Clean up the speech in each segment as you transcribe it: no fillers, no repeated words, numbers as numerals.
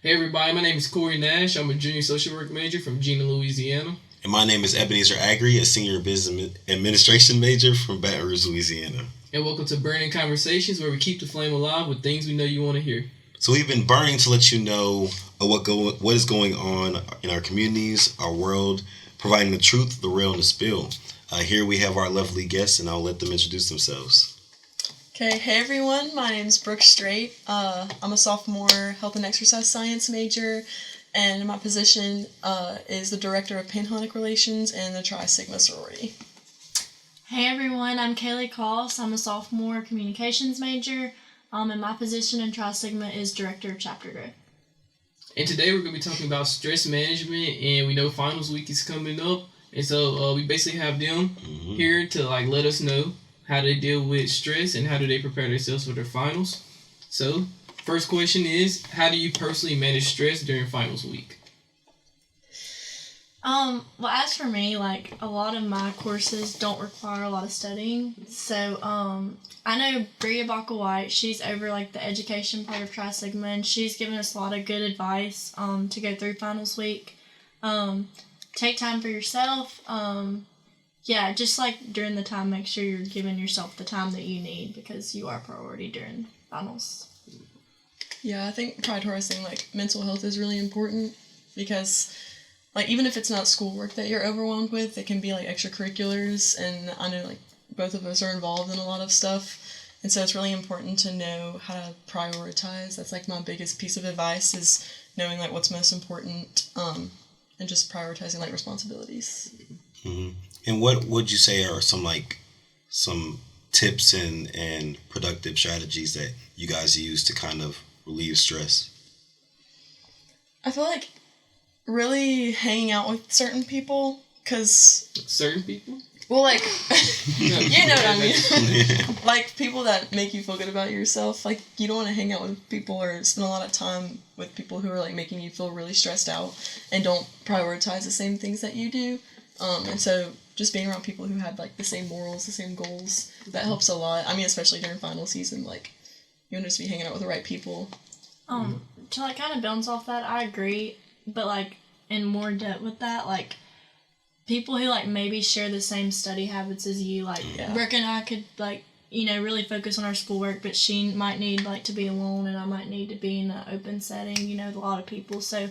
Hey everybody, my name is Coree Nash. I'm a junior social work major from Gina, Louisiana. And my name is Ebenezer Aggrey, a senior business administration major from Baton Rouge, Louisiana. And welcome to Burning Conversations, where we keep the flame alive with things we know you want to hear. So we've been burning to let you know what is going on in our communities, our world, providing the truth, the real, and the spill. Here we have our lovely guests, and I'll let them introduce themselves. Okay, hey everyone, my name's Brooke. I'm a sophomore health and exercise science major, and my position is the director of Panhellenic Relations in the Tri Sigma sorority. Hey everyone, I'm Kaley Koss. I'm a sophomore communications major, and my position in Tri Sigma is director of chapter growth. And today we're going to be talking about stress management, and we know finals week is coming up, and so we basically have them here to let us know how they deal with stress and how do they prepare themselves for their finals. So, first question is, how do you personally manage stress during finals week? Well, as for me, a lot of my courses don't require a lot of studying. So, I know Bria Baca-White, she's over, the education part of Tri Sigma, and she's given us a lot of good advice, to go through finals week. Take time for yourself. Just during the time, make sure you're giving yourself the time that you need because you are priority during finals. Yeah, I think prioritizing mental health is really important because even if it's not schoolwork that you're overwhelmed with, it can be extracurriculars, and I know both of us are involved in a lot of stuff, and so it's really important to know how to prioritize. That's my biggest piece of advice is knowing what's most important, and just prioritizing responsibilities. Mm-hmm. And what would you say are some tips and productive strategies that you guys use to kind of relieve stress? I feel really hanging out with certain people, because... Certain people? Well, you know what I mean. People that make you feel good about yourself. You don't want to hang out with people or spend a lot of time with people who are, making you feel really stressed out and don't prioritize the same things that you do. And so just being around people who have, the same morals, the same goals, that helps a lot. I mean, especially during final season, you want to just be hanging out with the right people. To, kind of bounce off that, I agree. But, in more depth with that, people who, maybe share the same study habits as you, Brooke and I could, really focus on our schoolwork, but she might need, to be alone, and I might need to be in an open setting, with a lot of people. So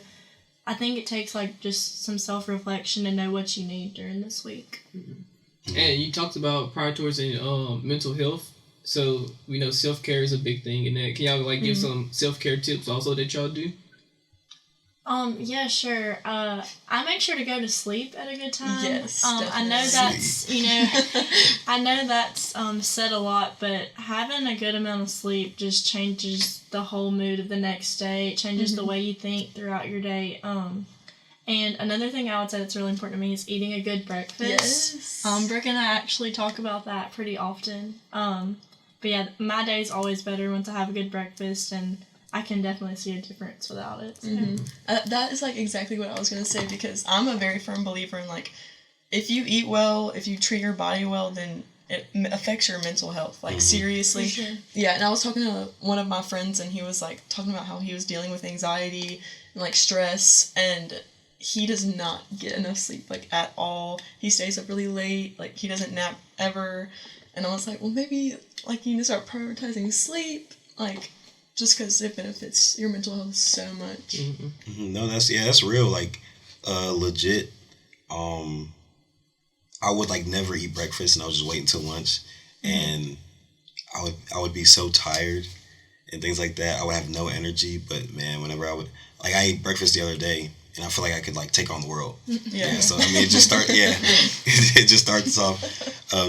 I think it takes, just some self-reflection to know what you need during this week. Mm-hmm. And you talked about prioritizing mental health. So we know self-care is a big thing in that. Can y'all, give some self-care tips also that y'all do? Yeah, sure. I make sure to go to sleep at a good time. Yes, I know that's, I know that's said a lot, but having a good amount of sleep just changes the whole mood of the next day. It changes the way you think throughout your day. And another thing I would say that's really important to me is eating a good breakfast. Yes. Brooke and I actually talk about that pretty often. But yeah, my day's always better once I have a good breakfast, and I can definitely see a difference without it. So. Mm-hmm. That is exactly what I was going to say, because I'm a very firm believer in if you eat well, if you treat your body well, then it affects your mental health. Seriously. For sure. Yeah, and I was talking to one of my friends, and he was talking about how he was dealing with anxiety and stress, and he does not get enough sleep at all. He stays up really late, he doesn't nap ever. And I was well, maybe you need to start prioritizing sleep, just because it benefits your mental health so much. Mm-hmm. Mm-hmm. No, that's real. Legit. I would never eat breakfast, and I would just wait until lunch, and I would be so tired and things like that. I would have no energy. But man, whenever I ate breakfast the other day, and I feel I could take on the world. Yeah. So I mean, it just it just starts off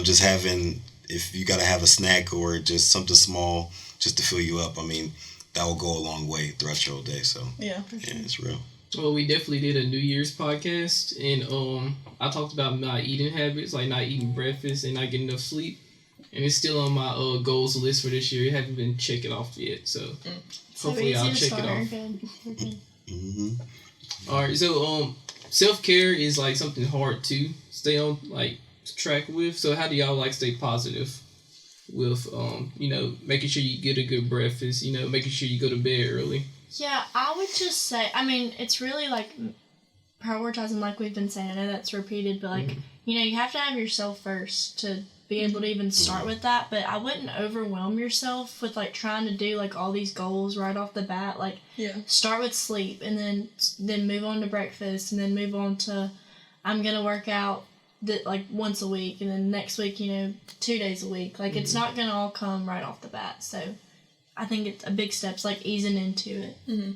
just having, if you gotta have a snack or just something small just to fill you up. I mean, that will go a long way throughout your whole day. So yeah, for sure. It's real. Well, we definitely did a New Year's podcast, and I talked about not eating habits, not eating breakfast and not getting enough sleep, and it's still on my goals list for this year. I haven't been checking off yet, so hopefully I'll check it off. Mm-hmm. All right, so self-care is something hard to stay on track with. So how do y'all stay positive with making sure you get a good breakfast, making sure you go to bed early? Yeah, I would just say, I mean, it's really like prioritizing, like we've been saying. I know that's repeated, but like, you know, you have to have yourself first to be able to even start with that. But I wouldn't overwhelm yourself with like trying to do like all these goals right off the bat. Like, start with sleep, and then move on to breakfast, and then move on to I'm gonna work out like once a week, and then next week, you know, 2 days a week. Like, it's not gonna all come right off the bat. So I think it's a big step's like easing into it.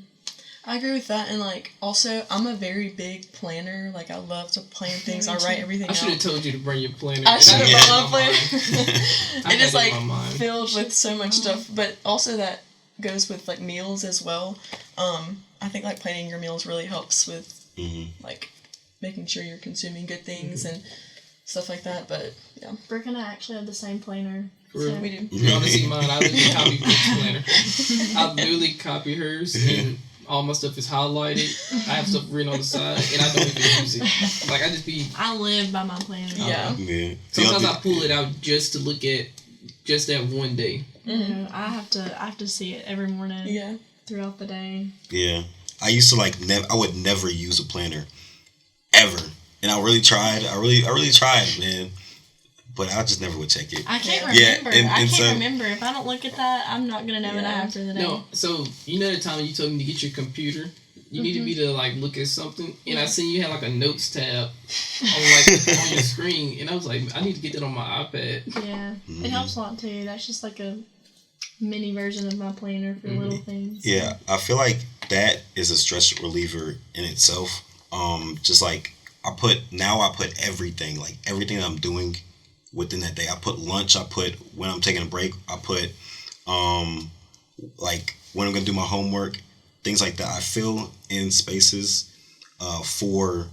I agree with that, and like also I'm a very big planner. Like, I love to plan things. I write everything out. I should have told you to bring your planner. I should have brought my planner. I It is like filled filled with so much stuff, but also that goes with like meals as well. I think like planning your meals really helps with like making sure you're consuming good things and stuff like that. But yeah, Brooke and I actually have the same planner. So we do. You want to see mine? I literally copy Brooke's planner. I literally copy hers, and all my stuff is highlighted. I have stuff written on the side, and I don't even use it. Like, I live by my planner. Yeah. Sometimes I pull it out just to look at just that one day. I have to see it every morning. Yeah. Throughout the day. Yeah. I used to I would never use a planner ever. And I really tried. I really tried, man. But I just never would check it. I can't remember. I can't remember. If I don't look at that, I'm not going to know what I have for the day. No, so, you know the time you told me to get your computer? You needed me to, like, look at something, and I seen you had, like, a notes tab on your screen, and I was like, I need to get that on my iPad. Yeah. It helps a lot, too. That's just, like, a mini version of my planner for little things. Yeah, I feel like that is a stress reliever in itself. Just, like, I put everything, like, everything I'm doing within that day. I put lunch, I put when I'm taking a break, I put like when I'm gonna do my homework, things like that. I fill in spaces for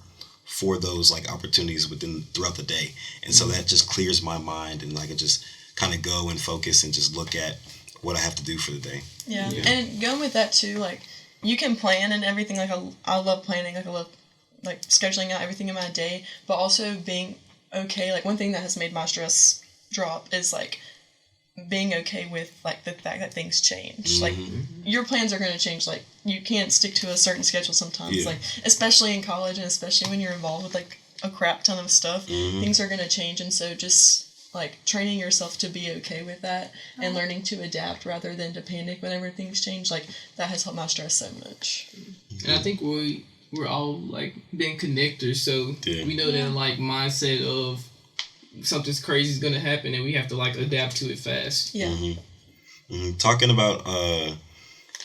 those like opportunities throughout the day, and so that just clears my mind, and I can just kind of go and focus and just look at what I have to do for the day. Yeah. And going with that too, like, you can plan and everything. Like, I love planning. Like, I love like scheduling out everything in my day, but also being okay. Like, one thing that has made my stress drop is like being okay with like the fact that things change. Like, your plans are going to change. Like, you can't stick to a certain schedule sometimes. Like, especially in college, and especially when you're involved with like a crap ton of stuff, things are going to change. And so just like training yourself to be okay with that and learning to adapt rather than to panic whenever things change, like, that has helped my stress so much. And I think we're all like being connectors, so we know that like mindset of something's crazy is gonna happen, and we have to like adapt to it fast. Yeah. Talking about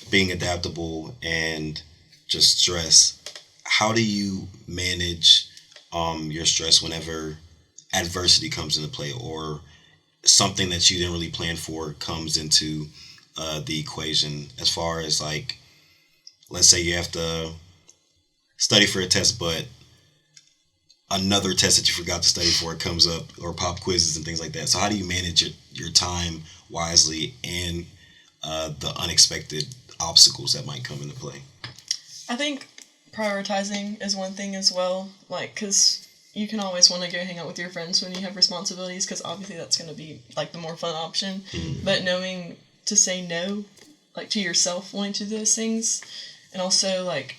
being adaptable and just stress, how do you manage your stress whenever adversity comes into play, or something that you didn't really plan for comes into the equation? As far as like, let's say you have to study for a test, but another test that you forgot to study for comes up, or pop quizzes and things like that. So how do you manage your time wisely and the unexpected obstacles that might come into play? I think prioritizing is one thing as well. Like, because you can always want to go hang out with your friends when you have responsibilities, because obviously that's going to be like the more fun option. But knowing to say no, like, to yourself wanting to do those things, and also like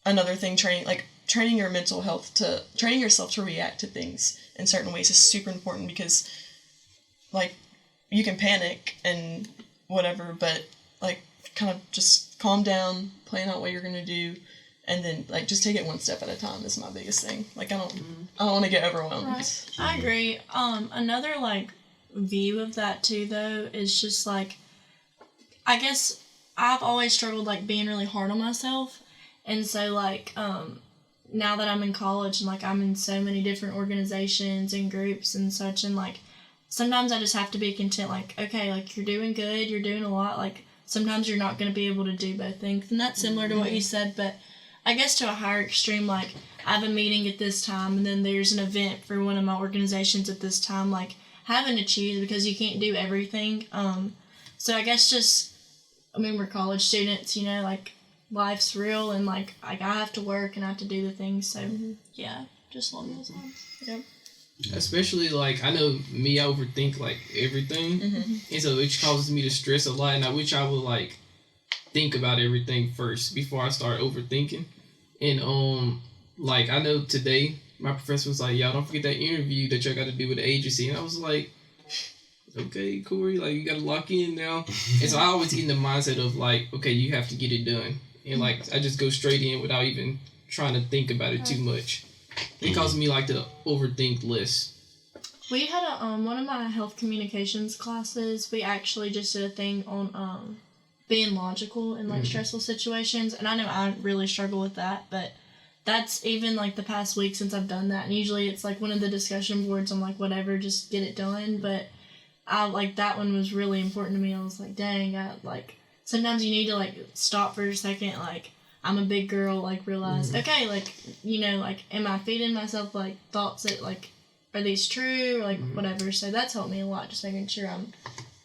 another thing, training your mental health training yourself to react to things in certain ways is super important, because like, you can panic and whatever, but like, kind of just calm down, plan out what you're going to do, and then like just take it one step at a time is my biggest thing. Like, I don't want to get overwhelmed. Right. I agree. Another like view of that too though is just like, I guess I've always struggled like being really hard on myself. And so, like, now that I'm in college and, like, I'm in so many different organizations and groups and such, and, like, sometimes I just have to be content, like, okay, like, you're doing good, you're doing a lot, like, sometimes you're not going to be able to do both things. And that's similar to what you said, but I guess to a higher extreme, like, I have a meeting at this time, and then there's an event for one of my organizations at this time, like, having to choose because you can't do everything. So I guess just, I mean, we're college students, you know, like, life's real, and like I have to work and I have to do the things, so yeah, just along those lines. Yep. Especially like, I know me, I overthink like everything, and so which causes me to stress a lot, and I wish I would like think about everything first before I start overthinking. And like I know today my professor was like, y'all don't forget that interview that y'all got to do with the agency, and I was like, okay, Corey, like you got to lock in now. And so I always get in the mindset of like, okay, you have to get it done, and like I just go straight in without even trying to think about it too much. It causes me like to overthink less. We had a one of my health communications classes. We actually just did a thing on being logical in like stressful situations, and I know I really struggle with that, but that's even like the past week since I've done that, and usually it's like one of the discussion boards. I'm like, whatever, just get it done. But I like that one was really important to me. I was like, dang, I like sometimes you need to like stop for a second, like I'm a big girl, like realize, okay, like, you know, like am I feeding myself like thoughts that like are these true or like whatever. So that's helped me a lot, just making sure I'm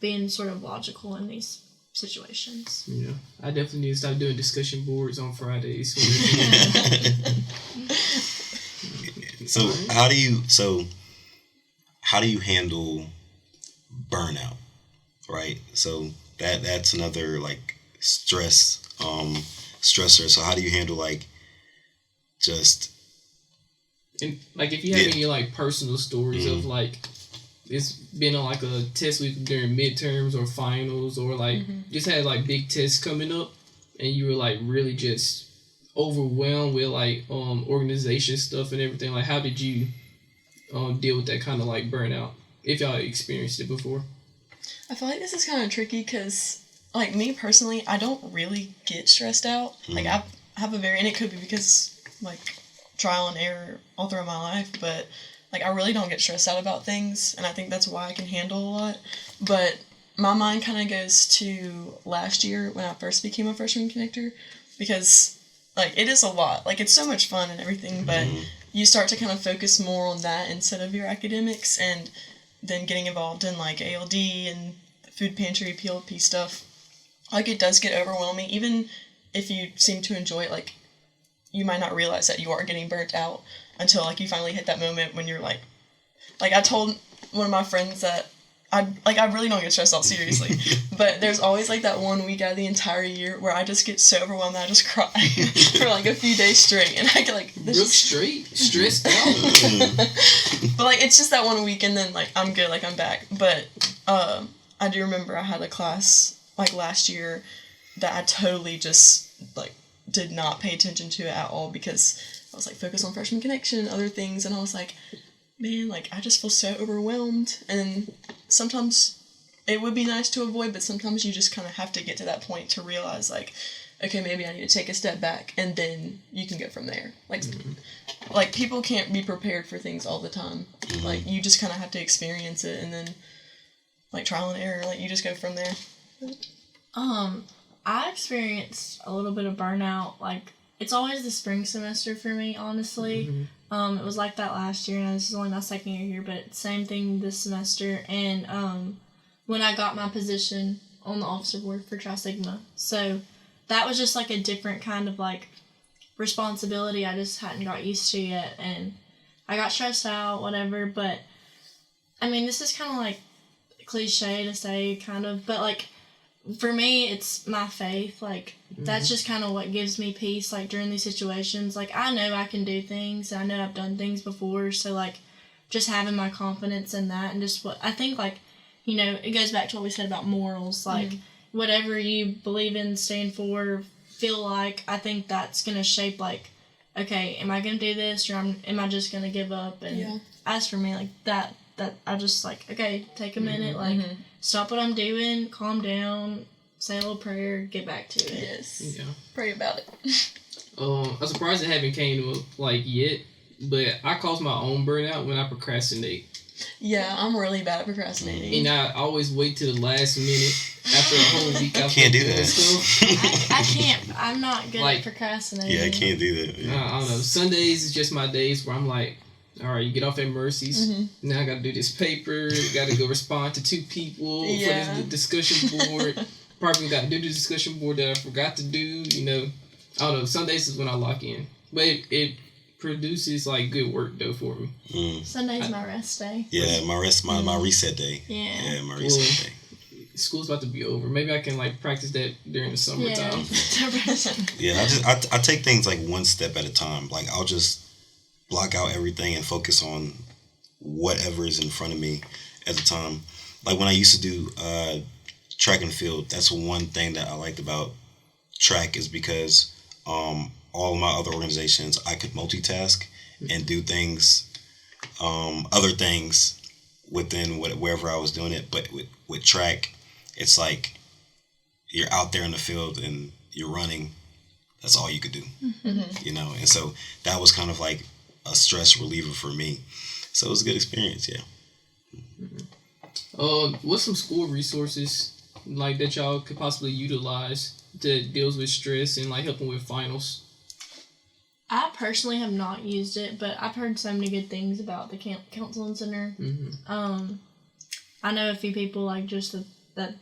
being sort of logical in these situations. Yeah, I definitely need to start doing discussion boards on Fridays. So how do you handle burnout, right? So that's another like stressor. So how do you handle like just and like if you have any like personal stories of like it's been on like a test week during midterms or finals or like just had like big tests coming up and you were like really just overwhelmed with like organization stuff and everything, like how did you deal with that kind of like burnout if y'all experienced it before? I feel like this is kind of tricky because like me personally, I don't really get stressed out. Like I have a very, and it could be because like trial and error all throughout my life, but like I really don't get stressed out about things, and I think that's why I can handle a lot. But my mind kind of goes to last year when I first became a freshman connector, because like it is a lot. Like it's so much fun and everything, but you start to kind of focus more on that instead of your academics, and then getting involved in like ALD and food pantry, PLP stuff. Like it does get overwhelming, even if you seem to enjoy it. Like you might not realize that you are getting burnt out until like you finally hit that moment when you're like I told one of my friends that I really don't get stressed out seriously, but there's always like that 1 week out of the entire year where I just get so overwhelmed that I just cry for like a few days straight, and I get like stressed out. But like it's just that 1 week, and then like I'm good, like I'm back. But I do remember I had a class like last year that I totally just like did not pay attention to it at all because I was like focused on freshman connection and other things, and I was like, man, like I just feel so overwhelmed. And sometimes it would be nice to avoid, but sometimes you just kind of have to get to that point to realize like, okay, maybe I need to take a step back, and then you can go from there. Like like people can't be prepared for things all the time. Like you just kind of have to experience it, and then like trial and error, like you just go from there. I experienced a little bit of burnout. Like it's always the spring semester for me, honestly. It was like that last year, and this is only my second year here, but same thing this semester. And when I got my position on the officer board for Tri Sigma, so that was just like a different kind of like responsibility I just hadn't got used to yet, and I got stressed out, whatever. But I mean, this is kind of like cliche to say, kind of, but like for me, it's my faith. Like that's just kind of what gives me peace. Like during these situations, like I know I can do things. I know I've done things before. So like, just having my confidence in that, and just what I think, like, you know, it goes back to what we said about morals. Like whatever you believe in, stand for, feel like. I think that's gonna shape like, okay, am I gonna do this, or am I just gonna give up? And as for me, like that I just like, okay, take a minute, like. Stop what I'm doing, calm down, say a little prayer, get back to it. Yes. Yeah. Pray about it. I'm surprised it haven't came up like yet, but I cause my own burnout when I procrastinate. Yeah, I'm really bad at procrastinating. And I always wait till the last minute after a whole week. I can't do that. Stuff. I can't. I'm not good like, at procrastinating. Yeah, I can't do that. Yeah. I don't know. Sundays is just my days where I'm like, all right, you get off at Mercy's. Now I got to do this paper. Got to go respond to 2 people for this discussion board. Probably got to do the discussion board that I forgot to do. You know, I don't know. Sundays is when I lock in, but it produces like good work though for me. Sunday's my rest day. Yeah, my reset day. Yeah, my reset day. school's about to be over. Maybe I can like practice that during the summertime. Yeah, I take things like one step at a time. Like I'll just block out everything and focus on whatever is in front of me at the time. Like when I used to do track and field, that's one thing that I liked about track is because all of my other organizations, I could multitask and do things, other things within wherever I was doing it. But with track, it's like you're out there in the field and you're running. That's all you could do, you know. And so that was kind of like a stress reliever for me. So it was a good experience, yeah. What's some school resources like that y'all could possibly utilize that deals with stress and like helping with finals? I personally have not used it, but I've heard so many good things about the counseling center. I know a few people like just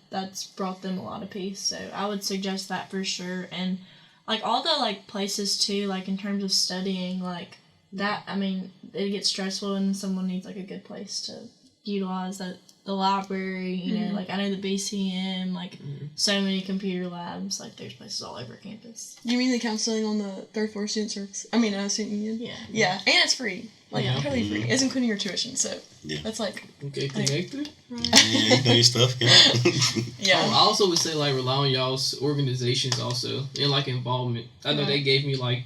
that's brought them a lot of peace, so I would suggest that for sure. And like all the like places too, like in terms of studying, like that. I mean, it gets stressful, and someone needs like a good place to utilize that. The library, you know, like I know the BCM, like so many computer labs, like there's places all over campus. You mean the counseling on the third floor student service? I mean, student union? Yeah. Yeah, and it's free. Like, totally free. It's including your tuition, so that's like... Okay, connected. Yeah, you know your stuff, yeah. I also would say, like, rely on y'all's organizations also, and, like, involvement. I know they gave me, like,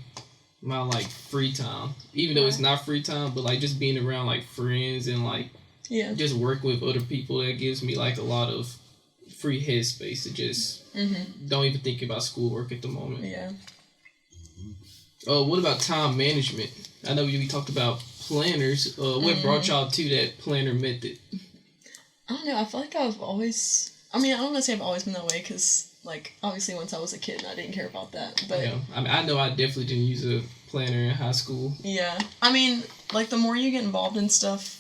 my, like, free time. Even though it's not free time, but, like, just being around, like, friends and, like, just work with other people, that gives me like a lot of free headspace to just don't even think about schoolwork at the moment. Yeah. What about time management? I know we talked about planners. What brought y'all to that planner method? I don't know. I feel like I've always... I mean, I don't want to say I've always been that way because, like, obviously once I was a kid I didn't care about that. But yeah, I mean, I know I definitely didn't use a planner in high school. Yeah. I mean, like, the more you get involved in stuff,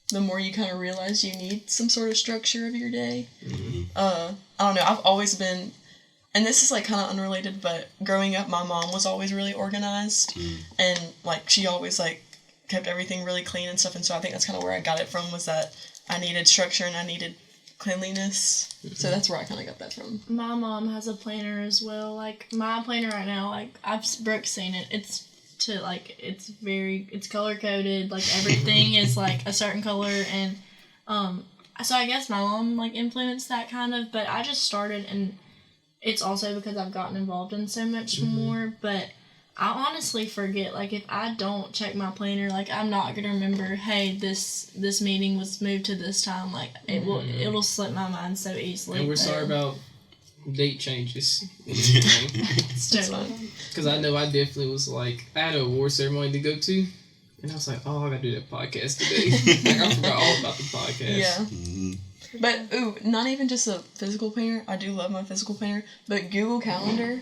the more you kind of realize you need some sort of structure of your day. I don't know, I've always been, and this is like kind of unrelated, but growing up my mom was always really organized, and like she always like kept everything really clean and stuff, and so I think that's kind of where I got it from, was that I needed structure and I needed cleanliness. So that's where I kind of got that from. My mom has a planner as well. Like my planner right now, like Brooke's seen it. It's color coded, like everything is like a certain color, and so I guess my mom like influenced that kind of, but I just started, and it's also because I've gotten involved in so much more, but I honestly forget, like if I don't check my planner, like I'm not gonna remember, hey, this meeting was moved to this time, like it'll slip my mind so easily. And we're sorry about date changes. Because I know I definitely was like, I had an award ceremony to go to, and I was like, oh, I gotta do that podcast today. Like I forgot all about the podcast. Yeah. But not even just a physical planner. I do love my physical planner, but Google Calendar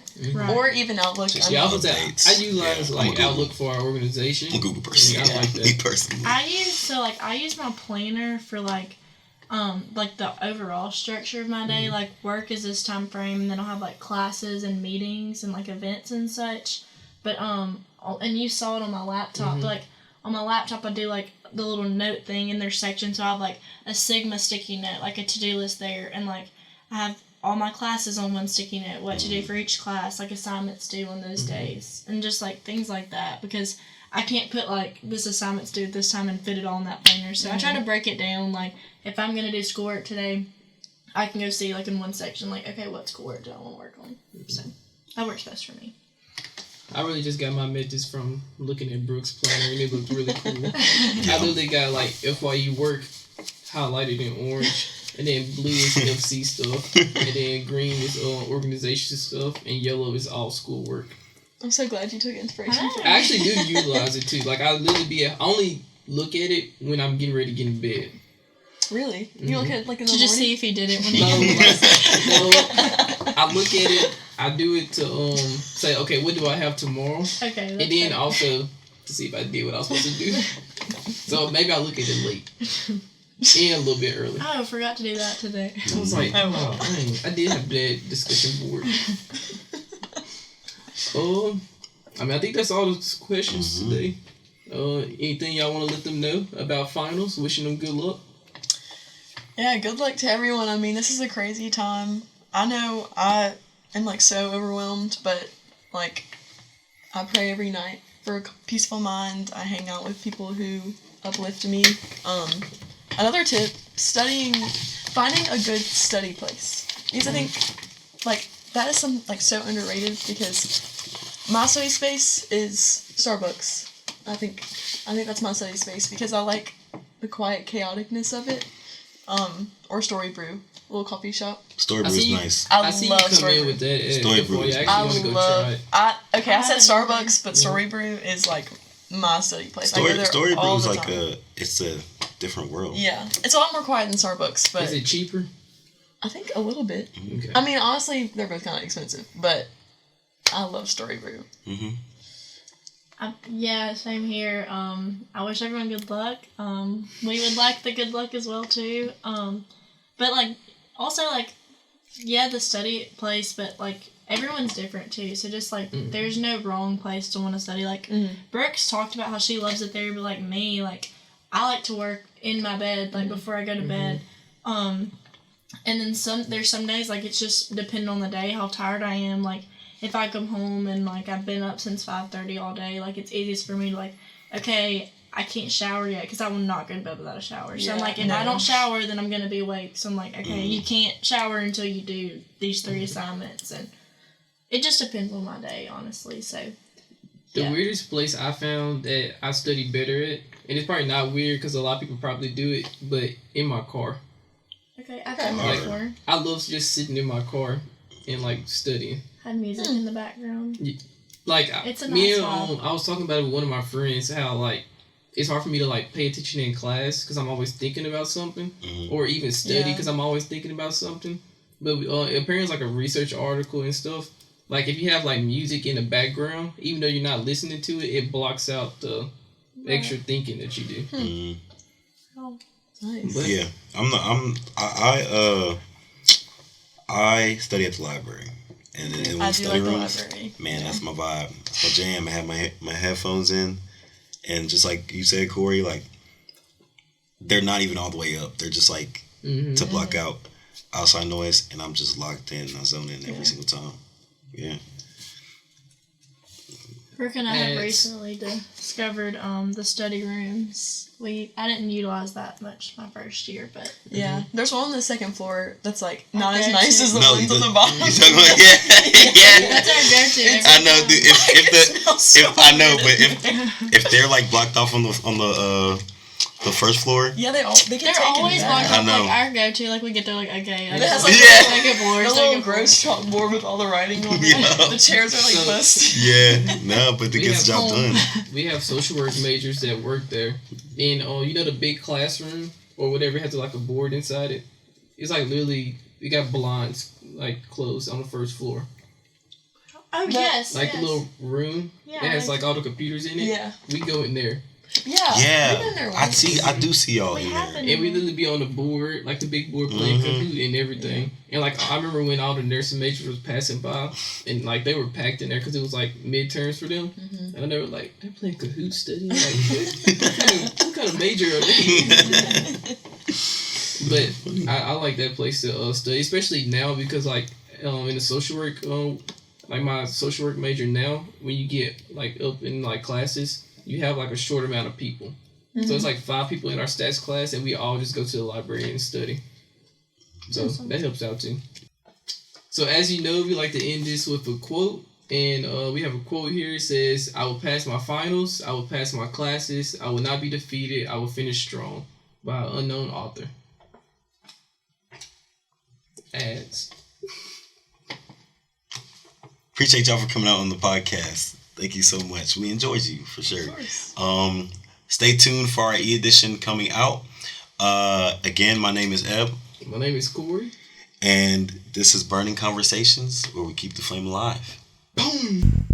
or even Outlook. Yeah, I utilize like Outlook for our organization. I'm a Google person. I like that. Me personally. I use my planner for like the overall structure of my day. Like work is this time frame, and then I'll have like classes and meetings and like events and such. But and you saw it on my laptop. But, like on my laptop, I do like the little note thing in their section. So I have like a Sigma sticky note, like a to-do list there, and like I have all my classes on one sticky note, what to do for each class, like assignments due on those days, and just like things like that, because I can't put like this assignment's due at this time and fit it all in that planner. So I try to break it down. Like if I'm gonna do schoolwork today, I can go see like in one section, like, okay, what schoolwork do I want to work on? So that works best for me. I really just got my methods from looking at Brooke's planner, and it looked really cool. I literally got like FYU work highlighted in orange, and then blue is FC stuff, and then green is organization stuff, and yellow is all schoolwork. I'm so glad you took inspiration from I actually do utilize it too. Like I literally only look at it when I'm getting ready to get in bed. Really? You look at it like in the to morning? just see if he did it when No, I look at it. I do it to say, okay, what do I have tomorrow? Okay. And then also to see if I did what I was supposed to do. So maybe I look at it late and a little bit early. Oh, I forgot to do that today. I was like, dang, I did have that discussion board. I mean, I think that's all the questions today. Anything y'all want to let them know about finals? Wishing them good luck. Yeah, good luck to everyone. I mean, this is a crazy time. I know I am, like, so overwhelmed, but, like, I pray every night for a peaceful mind. I hang out with people who uplift me. Another tip, finding a good study place. Because I think, like, that is so underrated because my study space is Starbucks. I think that's my study space because I like the quiet chaoticness of it. Or Story Brew, a little coffee shop. Story Brew is nice. I see love you come Story in Brew. with that. Story Brew. I said Starbucks, but Story Brew is like my study place. Story Brew is like time. it's a different world. Yeah, it's a lot more quiet than Starbucks, but is it cheaper? I think a little bit. Okay. I mean, honestly, they're both kind of expensive, but I love Story Brew. Mm-hmm. Yeah, same here. I wish everyone good luck. We would like the good luck as well too. But like also like the study place, but like everyone's different too. So just like there's no wrong place to want to study. Like Brooke's talked about how she loves it there, but like me, like I like to work in my bed like before I go to bed. And then there's some days like it's just depending on the day how tired I am. Like if I come home and like I've been up since 5:30 all day, like it's easiest for me to like, okay, I can't shower yet because I will not go to bed without a shower. So I'm like, if I don't shower, then I'm gonna be awake. So I'm like, okay, you can't shower until you do these 3 assignments, and it just depends on my day, honestly. So the weirdest place I found that I study better at, and it's probably not weird because a lot of people probably do it, but in my car. Okay, I've done that before. I love just sitting in my car and like studying. Had music in the background. Like it's a nice vibe. I was talking about it with one of my friends how like it's hard for me to like pay attention in class because I'm always thinking about something, or even study because I'm always thinking about something. But apparently it's like a research article and stuff. Like if you have like music in the background, even though you're not listening to it, it blocks out the extra thinking that you do. Oh, nice. But, yeah, I study at the library. And then I do like the library. Man, that's my vibe. That's my jam. I have my headphones in, and just like you said, Corey, like they're not even all the way up. They're just like to block out outside noise, and I'm just locked in. I zone in every single time. Yeah. Brooke and I have recently discovered the study rooms. I didn't utilize that much my first year, but there's one on the second floor that's like not as nice as the ones on the bottom. You talking about yeah? That's our go-to. I know, dude. If they're like blocked off on the first floor. Yeah, they're always blocked I off. know. Like our go-to, like we get there, like okay, It has like second floor, the little gross chalkboard with all the writing on it. The chairs are like busted. Yeah, no, but it gets the job done. We have social work majors that work there, and you know the big classroom or whatever has like a board inside it. It's like literally we got blinds like closed on the first floor. Oh yes, like the little room. Yeah, it has like all the computers in it. Yeah, we go in there. Yeah. I do see y'all in there. And we literally be on the board, like the big board playing Kahoot and everything. And like I remember when all the nursing majors was passing by, and like they were packed in there because it was like midterms for them. And they were like, they're playing Kahoot studying. Like, what kind of major are they? But I like that place to study, especially now because like in the social work, like my social work major now, when you get like up in like classes, you have like a short amount of people. So it's like 5 people in our stats class, and we all just go to the library and study. So that helps out too. So as you know, we like to end this with a quote. And we have a quote here. It says, "I will pass my finals. I will pass my classes. I will not be defeated. I will finish strong." By an unknown author. Ads. Appreciate y'all for coming out on the podcast. Thank you so much. We enjoyed you for sure. Stay tuned for our e-edition coming out. Again, my name is Eb. My name is Corey. And this is Burning Conversations, where we keep the flame alive. Boom!